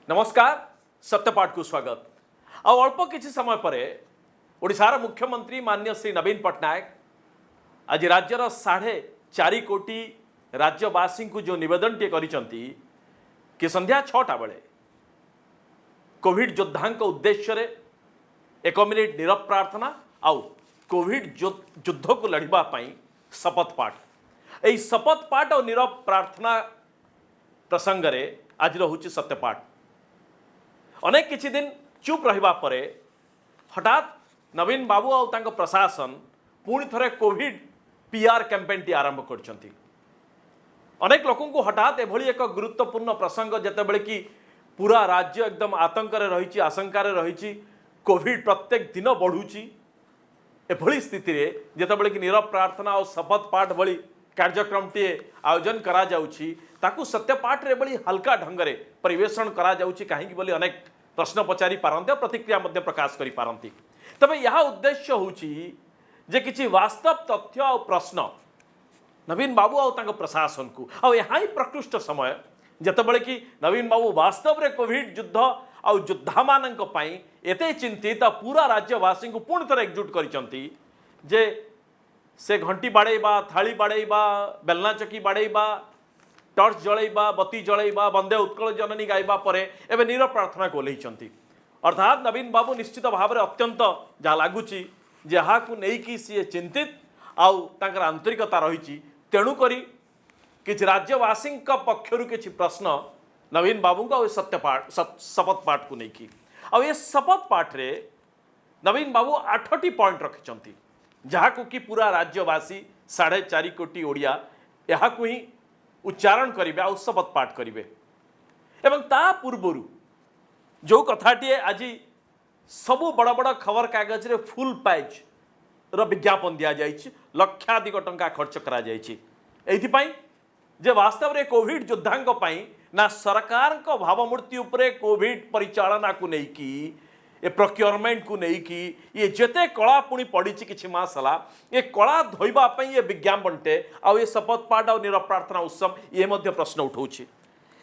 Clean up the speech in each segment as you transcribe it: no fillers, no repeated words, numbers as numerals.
नमस्कार सत्यपाठ को स्वागत अल्प किसी समय पर ओडिशार मुख्यमंत्री माननीय श्री नवीन पट्टनायक आज राज्यर 4.5 कोटी राज्यवासी को जो निवेदन टे करिसंती कि संध्या 6टा बेले कोविड योद्धा उद्देश्य रे 1 मिनिट नीरव प्रार्थना आउ कोविड युद्ध को लड़िबा पई शपथ पाठ एई शपथ पाठ और नीरव प्रार्थना प्रसंग रे आज होची सत्यपाठ अनेक किछि दिन चुप रहिबा परे हठात नवीन बाबू और तांको प्रशासन पुणी थरे कोविड पीआर कैंपेन टी आरंभ करछंती। अनेक लोकों को हठात एभली एक गुरुत्वपूर्ण प्रसंग जेतेबेले कि पूरा राज्य एकदम आतंक रे रहिछि आशंका रे रहिछि कोविड प्रत्येक दिन बढ़ुछि एभली स्थिति रे जेतेबेले कि नीरव प्रार्थना और शपथ पाठ भली कार्यक्रम टी आयोजन करा जाउछि ताकू सत्यपाठ रे बड़ी हल्का ढंग रे परिवेषण करा जाउछि काहे कि बोली अनेक प्रश्न पचारि पारंते और प्रतिक्रिया मध्य प्रकाश करि पारंती। तबे यह उद्देश्य होछि जे किछि वास्तव तथ्य और प्रश्न नवीन बाबू और तांको प्रशासन को और यहाँ ही प्रकृष्ट समय जेतेबेले कि नवीन बाबू वास्तव रे कोविड युद्ध और योद्धा मानक पई एते चिंतित पूरा राज्यवासी को पुणी थरे एकजुट करिसंती जे से घंटी बाड़ेबा थाली बाड़ेबा बेलना चकी बाड़ेबा टर्च जलैबा बती जलैबा वंदे उत्कल जननी गाइबा परे एवं नीरव प्रार्थना को ओह्लैचंती। अर्थात नवीन बाबू निश्चित भाव में अत्यंत जहाँ लगुच जहाँ को लेकिन सी चिंतित आउ तांकर आंतरिकता रही तेणुकरी किसी राज्यवासी पक्षर किसी प्रश्न नवीन बाबू का सत्यपाठ शपथ पाठ को लेकिन आउ ये शपथ पाठ रे नवीन बाबू 8टी पॉइंट रखिंट जहाँ को कि पूरा राज्यवासी 4.5 कोटी ओडिया यहाँ को ही उच्चारण करेंगे आ शपथ पाठ करेंगे एवं ता पूर्वर जो कथाटी आज सबू बड़ बड़ खबर कागज रे फुल पेज विज्ञापन दि जाइए लक्षाधिक टंका खर्च करा जाइए जे वास्तव रे कोविड योद्धा ना सरकार को भावमूर्ति उपरे कोविड परिचालना को लेकिन ए प्रोक्योरमेंट को लेकिन ये जेते कला पुणी पड़ी किसी मास है ये कला धोइबापी ये विज्ञापनटे आउ ये शपथ पाठ और नीरव प्रार्थना उत्सव ये मध्य प्रश्न उठाऊँ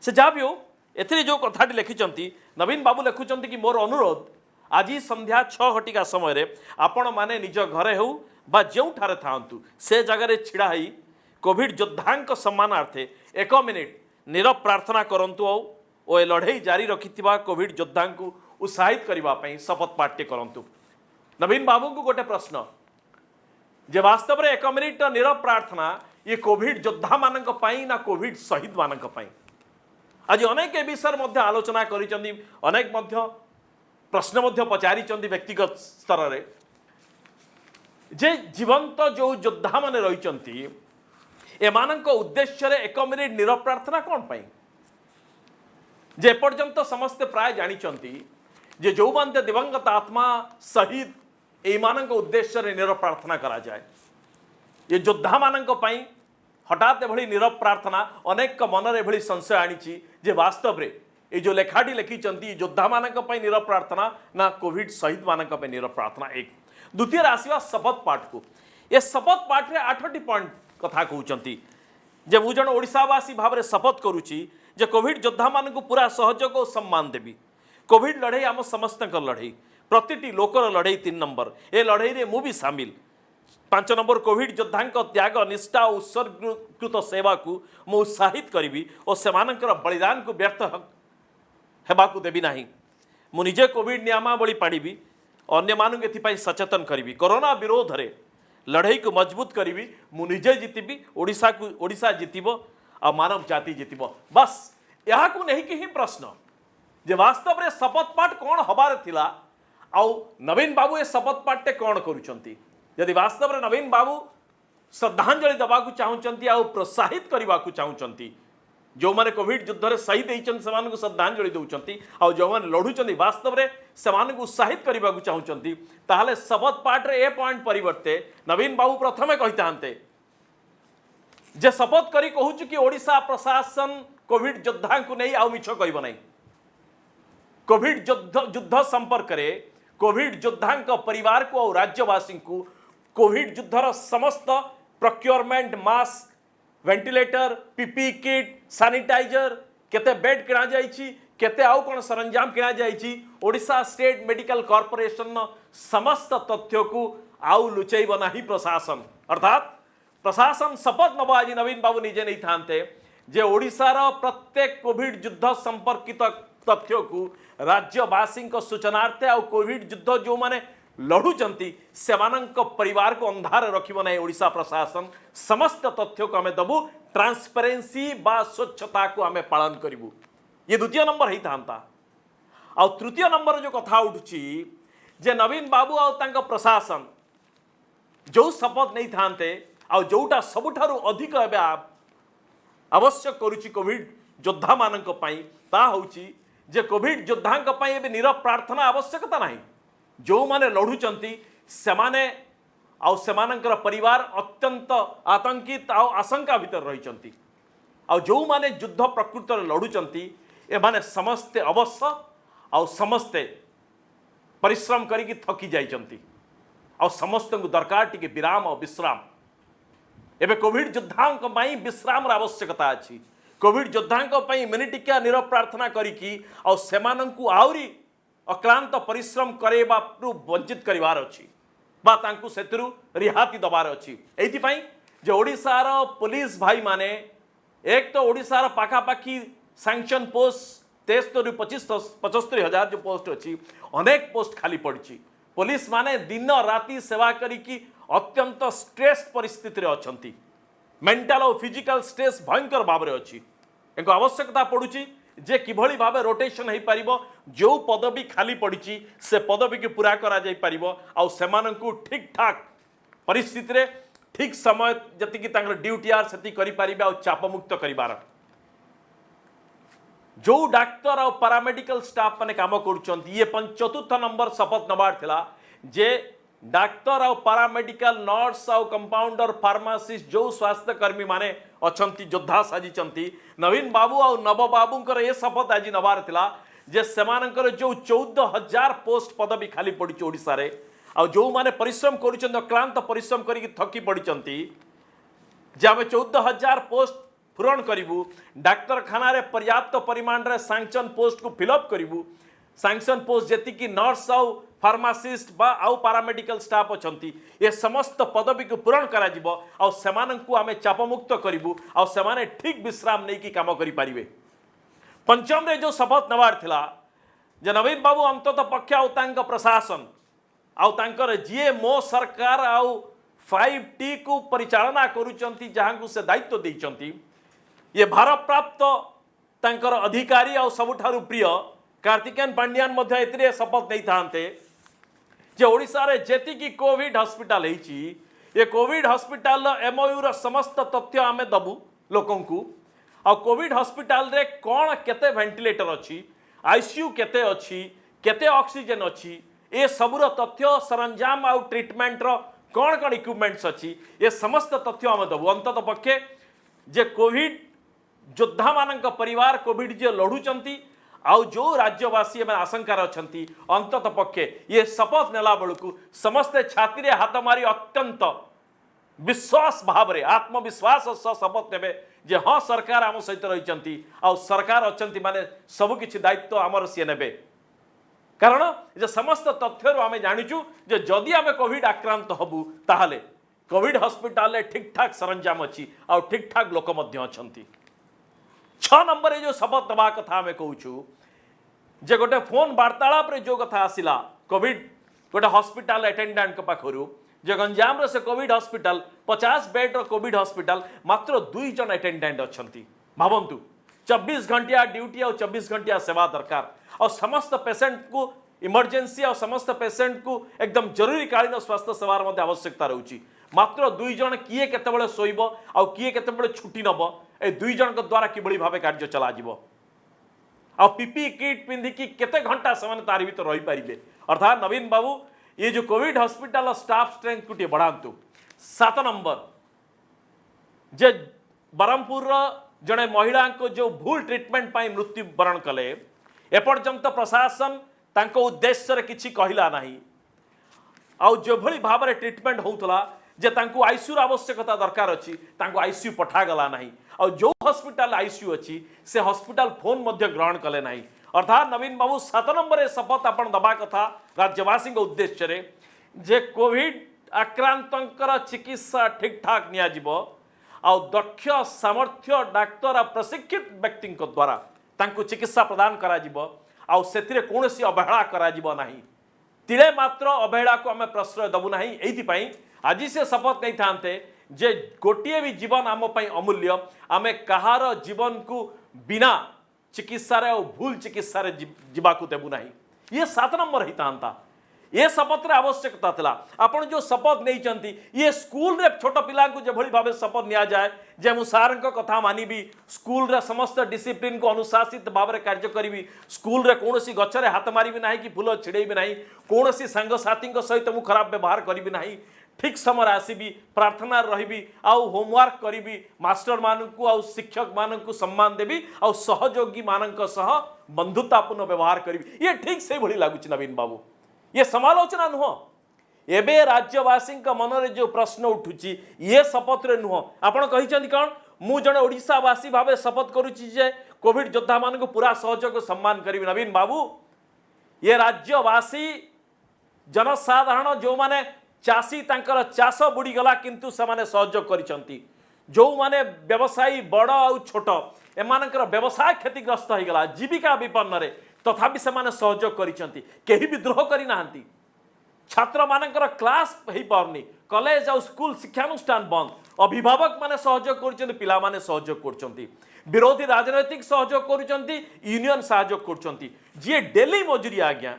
से जहाँ भी हो एथिरे जो कथाटी लिखिंट नवीन बाबू लिखुंट कि मोर अनुरोध आज संध्या 6 घटिका समय आपण माने निज घरे हो बा जोठारे थांतु से जगह छिड़ा ही कोविड योद्धा सम्मानार्थे 1 मिनिट नीरव प्रार्थना करंतु और लड़ई जारी रखिथिबा कोविड योद्धा को उत्साहित करने शपथ पाठ करंतु। नवीन बाबू को गोटे प्रश्न जे वास्तव में 1 मिनिट नीरव प्रार्थना ये कोविड योद्धा मानक पई ना कोविड शहीद मानक पई आज अनेक ए विषय मध्य आलोचना करिसंती अनेक मध्य प्रश्न मध्य पचारिसंती व्यक्तिगत स्तर रे जे जीवंत जो योद्धा माने रहिसंती एमानक उद्देश्य रे 1 मिनिट नीरव प्रार्थना कौन पई जे पर्यंत समस्त प्राय जानिचंती जे जो मानते दिवंगत आत्मा शहीद एमानक उद्देश्य रे नीरव प्रार्थना करा जाए ये योद्धा मानक पई हठात एभली नीरव प्रार्थना अनेक मन रे एभली संशय आनीची जे वास्तव रे ये जो लेखाटी लिखिचंती योद्धा मानक पई नीरव प्रार्थना ना कोविड शहीद मानक पई नीरव प्रार्थना एक द्वितीय आसीबा शपथ पाठ को ये शपथ पाठ रे 8टी पॉइंट कथा कहउचंती जे मु जण ओडिसावासी भाव रे शपथ करूची जे कोविड योद्धा मान को पूरा सहयोग और सम्मान देवी कोविड लड़ई आम समस्त लड़ई प्रतिटी लोकर लड़ई 3 नंबर ए लड़ई रे मु भी सामिल 5 नंबर कोविड योद्धा त्याग निष्ठा और उत्सर्गीकृत सेवा को मु उत्साहित करी और सेमानकर बलिदान को व्यर्थ हेबाकू देवी नाही मु निजे कोविड नियमावली पाड़ी अन्य मानक एथिपाई सचेतन करी कोरोना विरोध रे लड़ई को मजबूत करी मु निजे जीतबी ओडिशा जीतब आ मानव जाति जीतब बस यहाँ को नहीं कि प्रश्न जे वास्तव रे शपथ पाठ कौन हबार थिला आउ नवीन बाबू ये शपथ पाठ कौन करुचंती यदि वास्तव रे नवीन बाबू श्रद्धांजलि दबा को चाहूचंती आउ प्रोत्साहित करबा को चाहूचंती जो माने कोविड युद्ध रे शहीद होइचन समान को श्रद्धांजलि दउचंती आउ जो माने लढुचंती वास्तव रे समान को उत्साहित करबा को चाहूचंती ताहले शपथ पाठ रे ए पॉइंट परिवर्ते नवीन बाबू प्रथमे कहितांते जे शपथ करी कहूँ कि ओडिशा प्रशासन कोविड योद्धा को नहीं आउ मिछ कहब नहीं कोविड युद्ध संपर्क रे कोविड योद्धा परिवार को और राज्यवासी को कोविड युद्धर समस्त procurement mask ventilator PP kit sanitiser केते बेड किणा जाइछि केते आउ कोन सरंजाम किना जाइछि ओडिशा स्टेट मेडिकल कॉर्पोरेशन समस्त तथ्य को आउ लुचैब नाही प्रशासन। अर्थात प्रशासन शपथ नब आज नवीन बाबू निजे नहीं थांते जे ओडिशार प्रत्येक कोविड युद्ध संपर्कित तथ्य को राज्यवासी सूचनार्थे आउ कोविड युद्ध जो माने लड़ुचंती सेमानंक परिवार को अंधार रखिब नहीं ओडिशा प्रशासन। समस्त तथ्य को आम दबु ट्रांसपेरेंसी बा स्वच्छता को आम पालन करूँ। ये द्वितीय नंबर ही था। आ तृतीय नंबर जो कथा उठुची जे नवीन बाबू आ प्रशासन जो शपथ नहीं थांते आ जोटा सबुठारु अधिक एबे आवश्यक करुची कोविड योद्धा मानक पई ता होची जे कोविड योद्धांक पई एबे नीरव प्रार्थना आवश्यकता नहीं। जो माने लढुचंती सेमाने आ सेमानंकर परिवार अत्यंत आतंकित आ आशंका भीतर रहिचंती आ जो माने युद्ध प्रकृत लढुचंती ए माने समस्ते अवश्य आ समस्ते परिश्रम करिकी थकी जाइचंती आ समस्त को दरकार टिके विराम और विश्राम। एबे कोविड योद्धांक पई विश्राम आवश्यकता अछि। कोविड योद्धांक पई मिनिटिका नीरव प्रार्थना करिकी आ सेमानंकु आउरी अक्लांत परिश्रम करेबारु वंचित करिवार अछि बा तांकु सेतरु रिहाती दबार अछि। एथि पई जे ओडिसार पुलिस भाई माने एक तो ओडिसार पाखापाखी सैंक्शन पोस्ट 73-75,000 जो पोस्ट अच्छी अनेक पोस्ट खाली पड़ी। पुलिस माने दिन राति सेवा करिकी अत्यंत स्ट्रेस परिस्थिति रे अछंती। मेंटल और फिजिकल स्ट्रेस भयंकर भाव में अच्छी। एक आवश्यकता पड़ुची जे किभली भावे रोटेशन हो पारिबो जो पदवी खाली पड़ी से पदवी की पूरा करा जाई पारिबो आ सेमानंकु ठीक ठाक परिस्थिति रे ठीक समय जति कि तांकर ड्यूटी आर सेति करि पारिबे आ चापमुक्त करिबार जो डाक्तर और पारामेडिकल स्टाफ माने काम करुचंती। ये चतुर्थ नंबर शपथ नबार थिला जे डाक्तर और पारामेडिकल नर्स और कंपाउंडर फार्मासिस्ट जो स्वास्थ्य कर्मी माने अछंती योद्धा साजिचंती नवीन बाबू और नव बाबूंकर ये शपथ आज नबार थिला जे सेमानंकर जो 14,000 पोस्ट पदवी खाली पड़ी ओडिसा रे आ जो माने परिश्रम करुचंती अक्लांत परिश्रम करिकी थकी पड़िचंती जे आमे 14,000 पोस्ट पूरण करूँ। डाक्तरखाना रे पर्याप्त परिमाण रे सैंक्शन पोस्ट को फिलअप करूँ। सैंक्शन पोस्ट जी नर्स आउ फार्मासिस्ट बा आउ पारामेडिकल स्टाफ अछंती ये समस्त पदवी को पूरण करा जिवो आ सेमानंकु आमे चापमुक्त करूँ आ सेमाने ठीक विश्राम नहीं कि काम करि पारिबे। पंचम रे जो शपथ नवार थिला जे नवीन बाबू अंतत पक्ष आउ तांका प्रशासन आउ तांकर जीए मो सरकार आउ 5T को परिचालना करुचंती जहां को से दायित्व देइचंती ये भारप्राप्त तांकर अधिकारी और सबुठारु प्रिय कार्तिकेन पांड्यान मध्य एतिरे शपथ नहीं थांते जे ओडिसा रे जेति की कोविड हॉस्पिटल हेची ये कोविड हॉस्पिटल एमओयू रो समस्त तथ्य आमे दबु लोकन को आ कोविड हॉस्पिटल रे कोन केते वेंटिलेटर अछि आईसीयू केते अछि केते ऑक्सीजन अछि ए सबुर तथ्य सरंजाम आ ट्रीटमेंट रो कोन इक्विपमेंट्स अछि ये समस्त तथ्य आमे दबु। अंतत पक्षे जे कोविड योद्धा मानक परिवार कोविड जे लढुचंती आउ जो राज्यवासी में आशंकार अछंती अंतत पक्षे ये शपथ नेला बेलू समस्ते छाती रे हाथ मारी अत्यंत विश्वास भाव रे आत्मविश्वास शपथ नेबे जे हाँ सरकार आम सहित रही आ सरकार अछंती माने सब किछि दायित्व आमर सी नेबे। कारण जे समस्त तथ्य आम जानिचु जे जदि आम कोविड आक्रांत हबु ताहले कोविड हॉस्पिटल रे ठीक ठाक सरंजाम अच्छी आ ठीक ठाक लोक मध्य अछंती। 6 नंबर जो शपथ नवा कथा आम कहूँ जे गोटे फोन वार्तालाप रे जो कथा आसिला कोविड गोटे हॉस्पिटल अटेंडेंट पाखरु जे गंजाम से कोविड हॉस्पिटल 50 बेड रो कोविड हॉस्पिटल मात्र 2 जन अटेंडेंट अछंती। भावंतु 24 घंटिया ड्यूटी और 24 घंटिया सेवा दरकार और समस्त पेशेंट को इमरजेंसी और समस्त पेशेंट को एकदम जरूरीकालीन स्वास्थ्य सेवार मध्य आवश्यकता रहुची। मात्र 2 जन किए केतेबेले सोइबो आ किए केतेबेले छुट्टी नबो ए 2 जन द्वारा किबळी भावे कार्य चला जिवो आ पीपी किट पिंधिकी केते घंटा समान तार भीतर रही पारिबे। अर्थात नवीन बाबू ये जो कोविड हॉस्पिटल स्टाफ स्ट्रेंथ को बढ़ातु। 7 नंबर जे बरमपुर जड़े महिला को जो भूल ट्रीटमेंट पाई मृत्यु वरण कले एपर्यंत प्रशासन तांको उद्देश्य रे किछि कहिला नाही आ जो भली भाव रे ट्रीटमेंट होउतला जे तांको आईसीयू आवश्यकता दरकार अछि तांको आईसीयू पठा गला नाही और जो हॉस्पिटल आईसीयू अछि से हॉस्पिटल फोन मध्य ग्रहण कले नाही। अर्थात नवीन बाबू 7 नंबर शपथ आपण दबा कथा राज्यवासी उद्देश्य रे जे कोविड आक्रांतर चिकित्सा ठीक ठाक नियाजिबो आ दक्ष सामर्थ्य डाक्तर आ प्रशिक्षित व्यक्ति द्वारा तांको चिकित्सा प्रदान करा जिवो आ सेतिरे कोनोसी अवहेला करा जिवो नाही तिळे मात्र अवहेला को आमे प्रश्रय दबु नाही एइति आज से शपथ नहीं थांते जे गोटे भी जीवन आम अमूल्य आमे कहार जीवन को बिना चिकित्सा रे भूल चिकित्सा रे जीवाकू देबू नाही ये 7 नंबर ही था ये शपथ रे आवश्यकता थिला आपण जो शपथ नहीं चंती ये स्कूल रे छोट पिला को जे भली भाबे शपथ निया जाए जे मु सार को कथा मानिबी स्कूल रे समस्त डिसिप्लिन को अनुशासित भाव रे कार्य करिवि स्कूल रे कोनोसी गछरे हाथ मारिबि नाही कि फूल छिड़ेबि नाही कोनोसी संग साथी को सहित मु खराब व्यवहार करिबि नाही ठीक समय आसबि प्रार्थना रही आउ होमवर्क करी मास्टर मानू आउ शिक्षक मानू सम्मान देवी आउ सहयोगी मानक सह बंधुतापूर्ण व्यवहार करी ये ठीक से भली लगुच नवीन बाबू ये समालोचना नुह एबे राज्यवासी मन में जो प्रश्न उठुची ये शपथ रे नुह आपण कहिसंती कौन मु जने ओडिशावासी भावे शपथ करुची जे कोविड योद्धा मान पूरा सहयोग सम्मान करी नवीन बाबू ये राज्यवासी जनसाधारण जो माने चाषी तांकर चाष बुड़ीगला किंतु से सहयोग करिसंती जो माने व्यवसायी बड़ आउ छोट एमानकर व्यवसाय क्षतिग्रस्त हो गला जीविका विपन्न रे तथापि से माने सहयोग करिसंती केही विद्रोह करि नाहंती छात्र मानकर क्लास हो पारनी कॉलेज और स्कूल शिक्षानुष्ठान बंद अभिभावक माने सहयोग करुचंती पिला माने सहयोग करुचंती विरोधी राजनैतिक सहयोग करुचंती यूनियन सहयोग करुचंती जे डेली मजूरी आज्ञा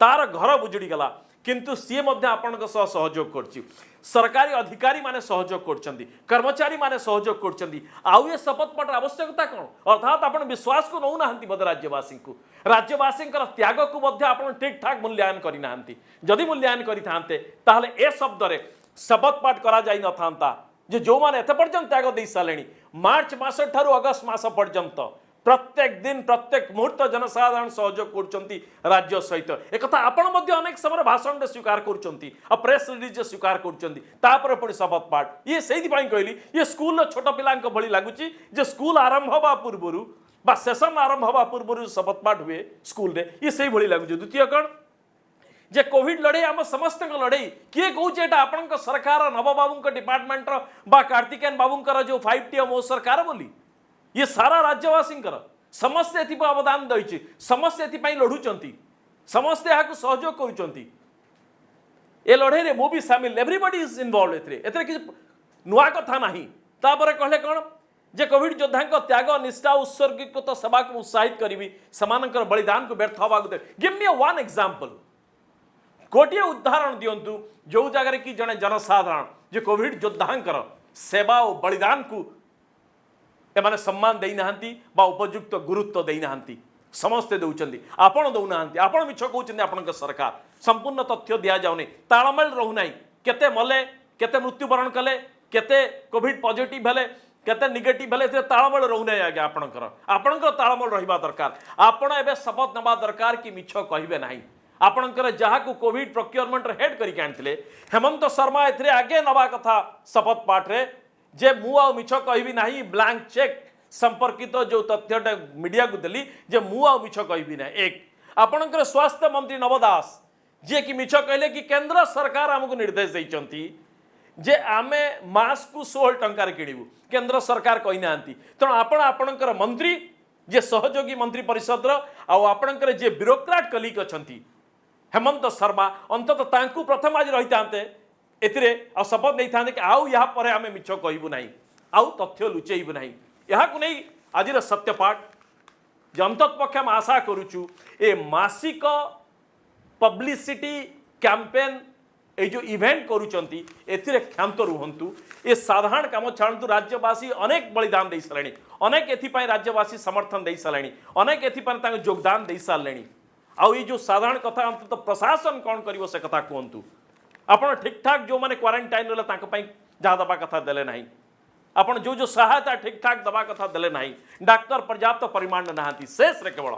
तार घर बुजुड़ी गला किंतु सी आपण सहयोग कर सरकारी अधिकारी माने सहयोग कर कर्मचारी माने सहयोग कर आउ ये शपथ पाठ आवश्यकता कौन अर्थात आप विश्वास को नौ ना बोधे राज्यवासी त्याग को ठीक ठाक मूल्यांकन करना जदि मूल्यांकन करते ए शब्द रे शपथ पाठ करा जाई न था जो मैंने एत पर्यंत त्याग दे सारे मार्च मास ठारू अगस्त मास पर्यंत प्रत्येक दिन प्रत्येक मुहूर्त जनसाधारण सहयोग करुँच राज्य सहित एक आपण अनेक समय भाषण में स्वीकार कर प्रेस रिलीज स्वीकार कर पुणी शपथ पाठ ये से कहली ये स्कूल छोट पिला भली लगुच स्कूल आरंभ हवा पूर्वर बा सेशन आरंभ हवा पूर्वर शपथ पाठ हुए स्कूल रे ये से भली लगुच द्वितीय कौन जे कोविड लड़े आम समस्त लड़े किए कहे आपण सरकार नवबाबू डिपार्टमेंट बा कार्तिकेयन बाबूंकर जो 5T मो सरकार बोली ये सारा राज्यवासी समस्ते अवदान दे समस्ते लड़ुंट समस्ते यहाँ सहयोग कर लड़े मु भी सामिल एवरीबॉडी इज इन्वॉल्व एथे किसी नुआ कथा नहीं तापर कहले कौन जे कोविड योद्धा त्याग निष्ठा उत्सर्गित सेवा को उत्साहित करी से बलिदान को व्यर्थ हवा गिव मी वन एग्जांपल गोटे उदाहरण दिंतु जो जगह कि जड़े जनसाधारण जे कोविड योद्धा सेवा और बलिदान को एमाने सम्मान देना उपयुक्त गुरुत्व देना समस्ते दौरान आपण दौना आपण मिछ कहते आपण सरकार संपूर्ण तथ्य दि जाऊनी तालमेल रोना केते मले केते मृत्युवरण कले केते कोविड पॉजिटिव हेले केते नेगेटिव हेले तालमेल रोना आज्ञा आपणकर तालमेल रहा दरकार आपण एबे शपथ नवा दरकार कि मिछ कहे ना आपणकर जहाँ को कोविड प्रोक्योरमेंट हेड करके आनी हेमंत शर्मा ए आगे नवा कथा शपथ पाठ रे जे मु आ मिछ कहबी नाही ब्लैंक चेक संपर्कित जो तथ्यटा मीडिया को देली जे मु आ मिछ कहबी ना एक आपणकर स्वास्थ्य मंत्री नव दास जे कि मिछ कहले कि केंद्र सरकार हमको निर्देश देइचंती जे आमे मास्क को 16 टंकार किणिबु केंद्र सरकार कहि नांती त आपणकर मंत्री जे सहयोगी मंत्री परिषद आ आपणकर जे ब्यूरोक्रेट कलीग अछंती हेमंत शर्मा अंतत तांकु प्रथम आज रही थांते एतिरे आ शपथ नहीं था कि आउ या पर आमे मिछ कहबू नहीं आउ तथ्य लुचेबू नहीं यहाँ को नहीं आज सत्यपाठ अंतत पक्ष आम आशा करुचु ए मासिक पब्लिसिटी कैंपेन ए जो इवेंट करुचंती एथिरे क्षांत रुहंतु ए साधारण काम छाड़ू राज्यवासी अनेक बलिदान दे सारे अनेक एथिपाई राज्यवासी समर्थन दे सारे अनेक एथिपाई योगदान दे सारे आउ ये जो साधारण कथा अंतत प्रशासन कौन कर से कथा कहतु आपड़ ठीक ठाक जो मैंने क्वारंटाइन रहा जहाँ दबा कथा देले नहीं आपड़ जो जो सहायता ठीक ठाक दबा कथा देले नहीं डाक्तर पर्याप्त परिमाण नहांती शेष रे केवल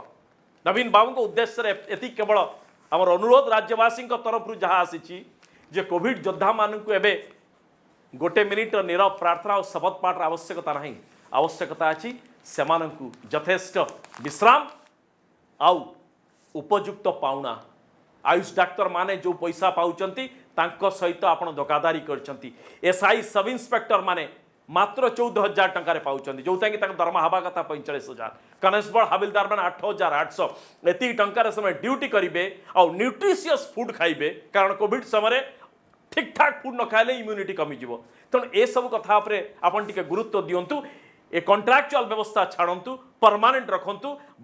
नवीन बाबू को उद्देश्य एति केवल आमर अनुरोध राज्यवासी तरफ जहाँ आसी जे कोविड योद्धा मानू एबे गोटे मिनिट नीरव प्रार्थना और शपथ पाठ आवश्यकता नहीं आवश्यकता अच्छी से यथेष्ट विश्राम आउ उपयुक्त पाउना आयुष डाक्तर माने जो पैसा पाउचंती तांको सहित आपण धोखाधारी करचंती एसआई सब इन्स्पेक्टर माने मात्र 14,000 टंकार पाउचंती जोता कि दरमा हवा कथा 45,000 कनेस्टेबल हविलदार मैंने 8,800 एति टंकार समय ड्यूटी करेंगे आउ न्यूट्रिशियस फूड खाइबे कारण कोविड समय ठीक ठाक फूड न खाइले इम्यूनिटी कमिज तेणु ए सब कथा आपन टिके गुरुत्व दिंतु ए कॉन्ट्रैक्चुअल व्यवस्था छाड़ू परमानेंट रखु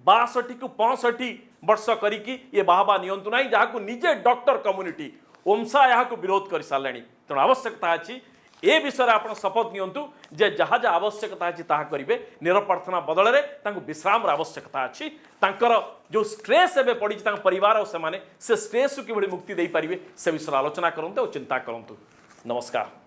62 को 65 वर्ष करिकी ये बाहबा नियंतु ना जहाँ निजे डॉक्टर कम्युनिटी ओमसा यहाँ विरोध कर सारे तेणु आवश्यकता अच्छी ए विषय आप शपथ नियंतु जे जहाँ जहाँ आवश्यकता अच्छी ताहा करेंगे निरप्रार्थना बदल में विश्राम आवश्यकता अच्छी तांकर जो स्ट्रेस एवं पड़ी परिवार और से स्ट्रेस किभली मुक्ति दे पारे से विषय आलोचना करते और चिंता करतु नमस्कार।